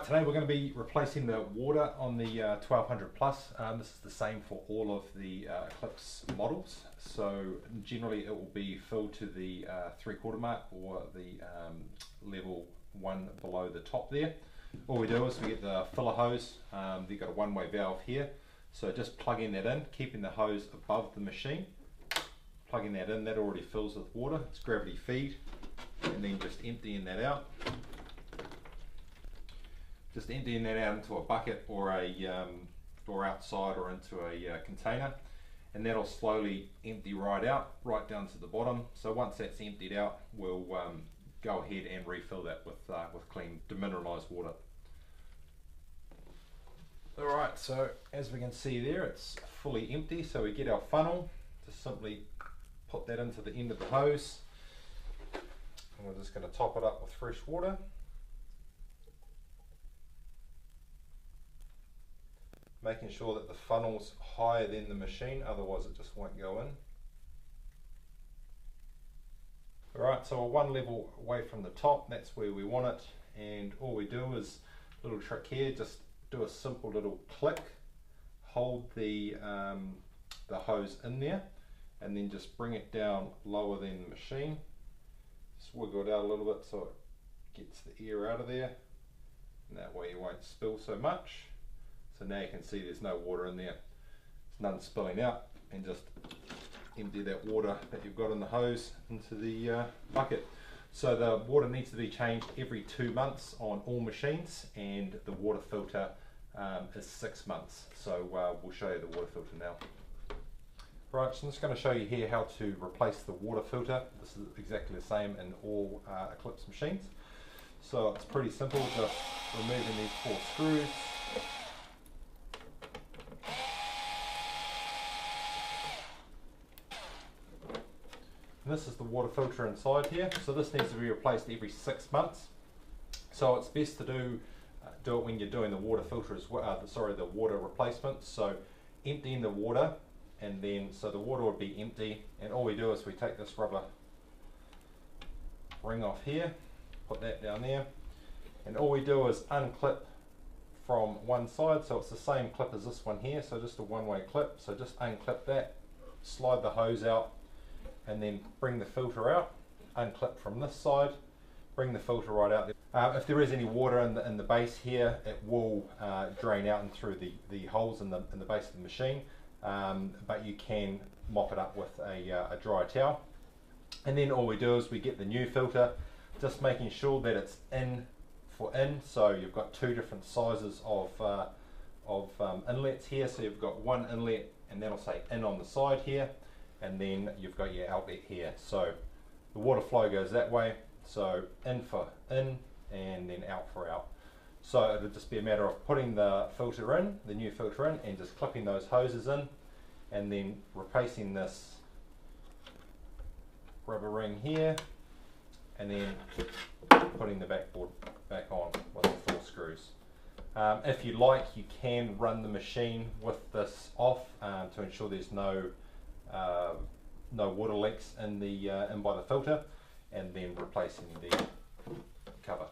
Today we're going to be replacing the water on the 1200 plus. This is the same for all of the Eclipse models. So generally it will be filled to the 3/4 mark or the level 1 below the top there. All we do is we get the filler hose. They've got a one-way valve here. So just plugging that in, keeping the hose above the machine. Plugging that in, that already fills with water. It's gravity feed. And then just emptying that out. Just emptying that out into a bucket or outside or into a container, and that'll slowly empty right out, right down to the bottom. So once that's emptied out, we'll go ahead and refill that with clean demineralized water. Alright, so as we can see there, it's fully empty. So we get our funnel, just simply put that into the end of the hose, and we're just going to top it up with fresh water. Making sure that the funnel's higher than the machine, otherwise it just won't go in. Alright, so we're one level away from the top, that's where we want it, and all we do is, a little trick here, just do a simple little click, hold the hose in there, and then just bring it down lower than the machine. Just wiggle it out a little bit so it gets the air out of there, and that way you won't spill so much. So now you can see there's no water in there, there's none spilling out, and just empty that water that you've got in the hose into the bucket. So the water needs to be changed every 2 months on all machines, and the water filter is 6 months. So we'll show you the water filter now. Right, so I'm just going to show you here how to replace the water filter. This is exactly the same in all Eclipse machines. So it's pretty simple, just removing these 4 screws. This is the water filter inside here, so this needs to be replaced every 6 months. So it's best to do it when you're doing the water filter as well. The water replacement. So emptying the water, and then so the water would be empty, and all we do is we take this rubber ring off here, put that down there, and all we do is unclip from one side. So it's the same clip as this one here. So just a one-way clip. So just unclip that, slide the hose out, and then bring the filter out, unclip from this side, bring the filter right out. If there is any water in the base here, it will drain out and through the holes in the base of the machine, but you can mop it up with a dry towel. And then all we do is we get the new filter, just making sure that it's in for in. So you've got 2 different sizes of inlets here. So you've got one inlet, and that'll say in on the side here, and then you've got your outlet here. So the water flow goes that way, so in for in and then out for out. So it'll just be a matter of putting the filter in, the new filter in, and just clipping those hoses in, and then replacing this rubber ring here, and then putting the backboard back on with the 4 screws. If you like, you can run the machine with this off to ensure there's no water leaks in by the filter, and then replacing the cover.